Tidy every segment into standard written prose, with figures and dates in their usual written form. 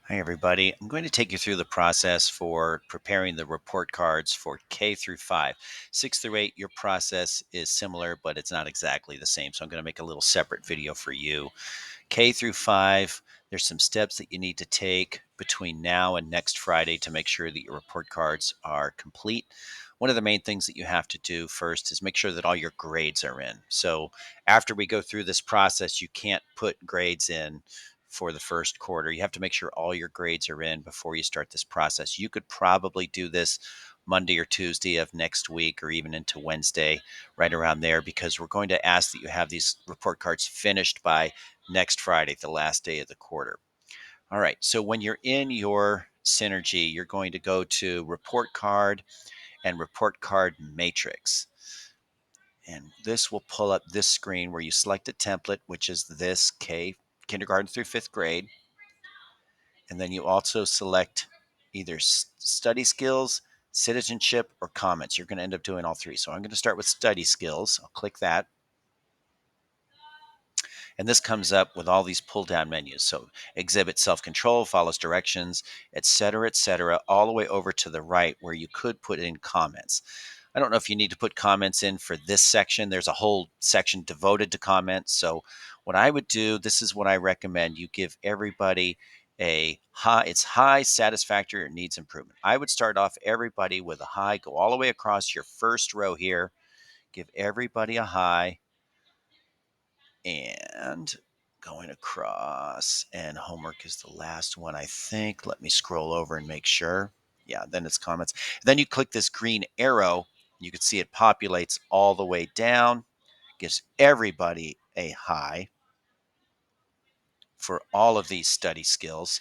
Hi, everybody. I'm going to take you through the process for preparing the report cards for K through 5. 6 through 8, your process is similar, but it's not exactly the same. So I'm going to make a little separate video for you. K through 5, there's some steps that you need to take between now and next Friday to make sure that your report cards are complete. One of the main things that you have to do first is make sure that all your grades are in. So after we go through this process, you can't put grades in for the first quarter. You have to make sure all your grades are in before you start this process. You could probably do this Monday or Tuesday of next week or even into Wednesday, right around there, because we're going to ask that you have these report cards finished by next Friday, the last day of the quarter. All right. So when you're in your Synergy, you're going to go to report card and report card matrix. And this will pull up this screen where you select a template, which is this kindergarten through fifth grade. And then you also select either study skills, citizenship, or comments. You're going to end up doing all three. So I'm going to start with study skills. I'll click that. And this comes up with all these pull down menus. So exhibit self control, follows directions, et cetera, all the way over to the right where you could put in comments. I don't know if you need to put comments in for this section. There's a whole section devoted to comments. So what I would do, this is what I recommend. You give everybody a high, it's high, satisfactory, or needs improvement. I would start off everybody with a high, go all the way across your first row here, give everybody a high, and going across, and homework is the last one, I think. Let me scroll over and make sure. Yeah, then it's comments. Then you click this green arrow. You can see it populates all the way down, gives everybody a high for all of these study skills.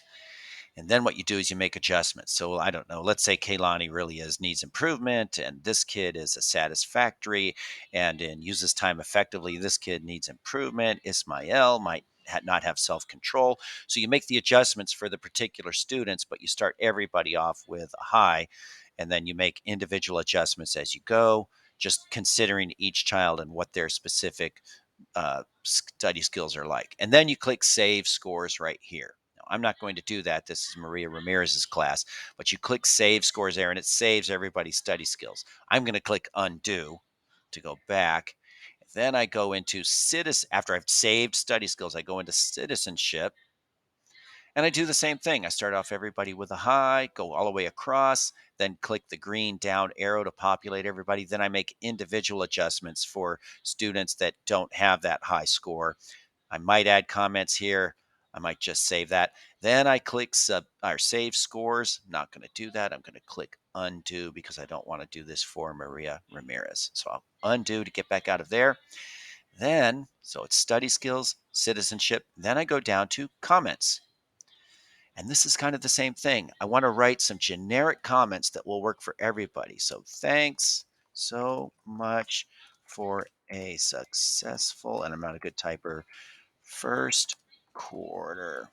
And then what you do is you make adjustments. So I don't know, let's say Kaylani really is needs improvement and this kid is a satisfactory and in uses time effectively, this kid needs improvement. Ismael might not have self-control. So you make the adjustments for the particular students, but you start everybody off with a high and then you make individual adjustments as you go, just considering each child and what their specific study skills are like. And then you click Save Scores right here. Now, I'm not going to do that. This is Maria Ramirez's class, but you click Save Scores there and it saves everybody's study skills. I'm going to click Undo to go back. Then I go into citizen. After I've saved study skills, I go into citizenship and I do the same thing. I start off everybody with a high, go all the way across, then click the green down arrow to populate everybody. Then I make individual adjustments for students that don't have that high score. I might add comments here. I might just save that. Then I click save scores. I'm not going to do that. I'm going to click undo because I don't want to do this for Maria Ramirez. So I'll undo to get back out of there. Then, so it's study skills, citizenship. Then I go down to comments. And this is kind of the same thing. I want to write some generic comments that will work for everybody. So thanks so much for a successful, and I'm not a good typer, first quarter.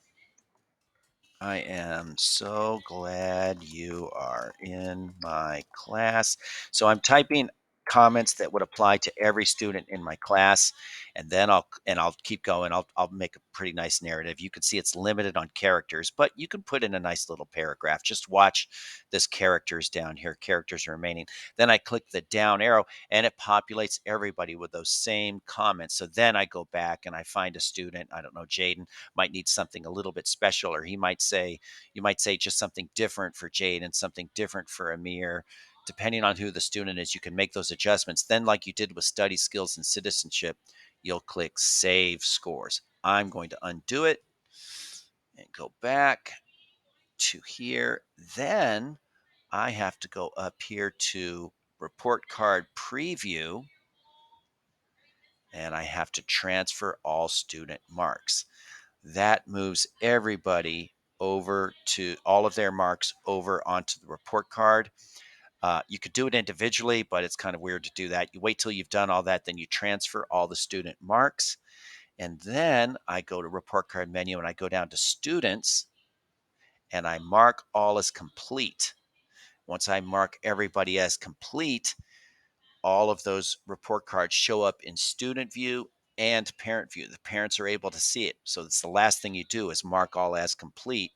I am so glad you are in my class. So I'm typing comments that would apply to every student in my class, and then I'll keep going. I'll make a pretty nice narrative. You can see it's limited on characters, but you can put in a nice little paragraph. Just watch this characters down here. Characters remaining. Then I click the down arrow and it populates everybody with those same comments. So then I go back and I find a student, I don't know, Jaden might need something a little bit special, or you might say just something different for Jade and something different for Amir. Depending on who the student is, you can make those adjustments. Then, like you did with study skills and citizenship, you'll click Save Scores. I'm going to undo it and go back to here. Then I have to go up here to Report Card Preview and I have to transfer all student marks. That moves everybody over to all of their marks over onto the report card. You could do it individually, but it's kind of weird to do that. You wait till you've done all that, then you transfer all the student marks. And then I go to report card menu and I go down to students and I mark all as complete. Once I mark everybody as complete, all of those report cards show up in student view and parent view. The parents are able to see it. So it's the last thing you do is mark all as complete.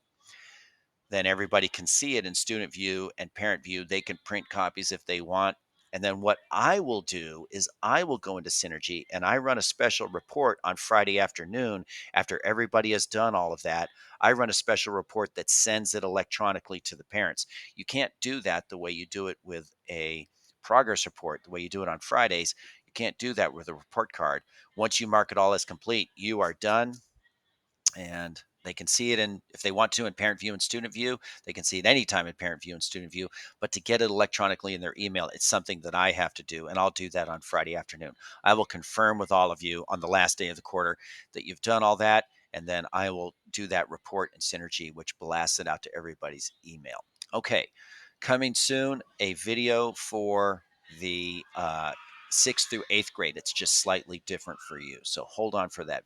then everybody can see it in student view and parent view. They can print copies if they want. And then what I will do is I will go into Synergy and I run a special report on Friday afternoon after everybody has done all of that. I run a special report that sends it electronically to the parents. You can't do that the way you do it with a progress report, the way you do it on Fridays. You can't do that with a report card. Once you mark it all as complete, you are done, and they can see it in, if they want to, in parent view and student view. They can see it anytime in parent view and student view, but to get it electronically in their email, it's something that I have to do, and I'll do that on Friday afternoon. I will confirm with all of you on the last day of the quarter that you've done all that, and then I will do that report in Synergy, which blasts it out to everybody's email. Okay, coming soon, a video for the 6th through 8th grade. It's just slightly different for you, so hold on for that video.